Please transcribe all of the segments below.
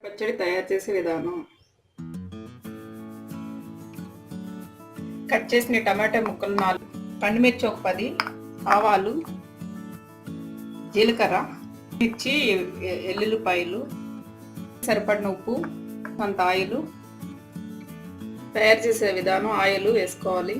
పచ్చడి తయారు చేసే విధానం. కట్ చేసిన టమాటా ముక్కలు 4, పండు మిర్చి ఒక 10, ఆవాలు, జీలకర్ర, మిర్చి, ఎల్లుల్లిపాయలు, సరిపడిన ఉప్పు, కొంత ఆయిల్. తయారు చేసే విధానం: ఆయిల్ వేసుకోవాలి,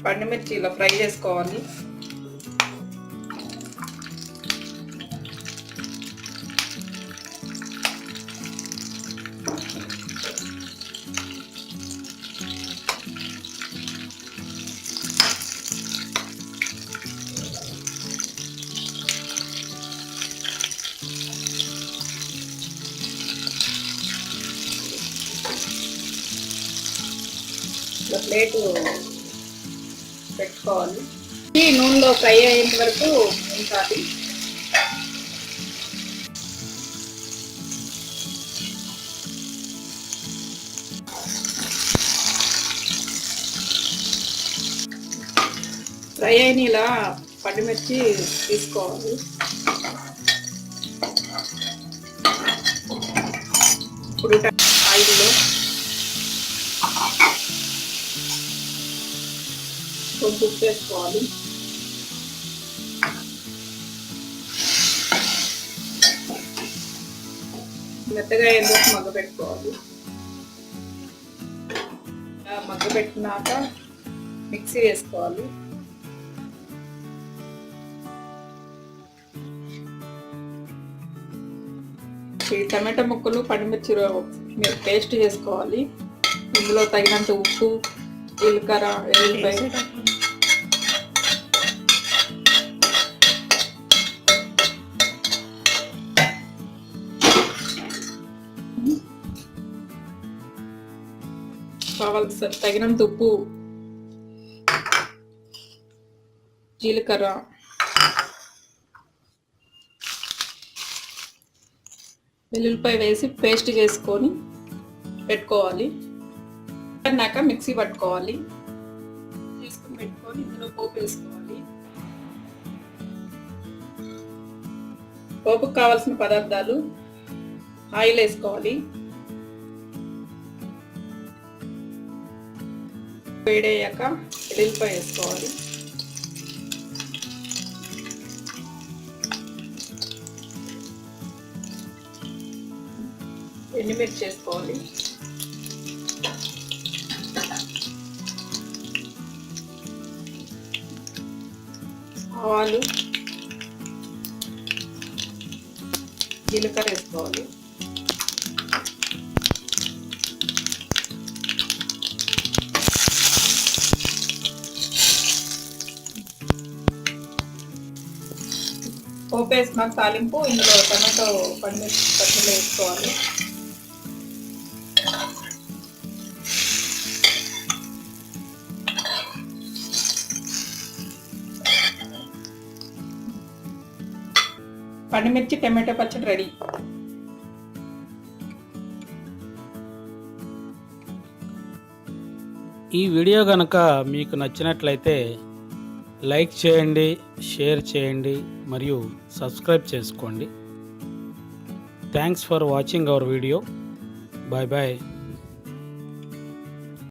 పండు మిర్చి ఇలా ఫ్రై చేసుకోవాలి. ప్లేట్ పెట్టుకోవాలి. ఈ నూనెలో ఫ్రై అయ్యేంత వరకు ఉంచాలి. ఫ్రై అయిన ఇలా పండుమిర్చి తీసుకోవాలి. ఇప్పుడు ఆయిల్లో కొంచెం ఉప్పు వేసుకోవాలి. మెత్తగా ఎందుకు మగ్గబెట్టుకోవాలి. మగ్గబెట్టినాక మిక్సీ వేసుకోవాలి. ఈ టమాటా ముక్కలు పండుమిర్చి పేస్ట్ చేసుకోవాలి. ఇందులో తగినంత ఉప్పు, జీలకర్ర, ఎల్లుల్లిపాయ, కావాల్సిన తగినంత ఉప్పు, జీలకర్ర, వెల్లుల్లిపాయ వేసి పేస్ట్ చేసుకొని పెట్టుకోవాలి. అన్నాక మిక్సీ పట్టుకోవాలి. తీసుకుని పెట్టుకొని ఇందులో పోపు వేసుకోవాలి. పోపుకు కావాల్సిన పదార్థాలు: ఆయిల్ వేసుకోవాలి, వేడయ్యాక ఎల్లుల్లిపాయ వేసుకోవాలి, ఎండుమిర్చి వేసుకోవాలి, ఆవాలు, జీలకర్ర వేసుకోవాలి, పోపు వేసిన తాలింపు ఇందులో టమాటో పచ్చళ్ళు వేసుకోవాలి. పండుమిర్చి టమాటో పచ్చడి రెడీ. ఈ వీడియో కనుక మీకు నచ్చినట్లయితే లైక్ చేయండి, షేర్ చేయండి మరియు సబ్స్క్రైబ్ చేసుకోండి. Thanks for watching our video. Bye bye.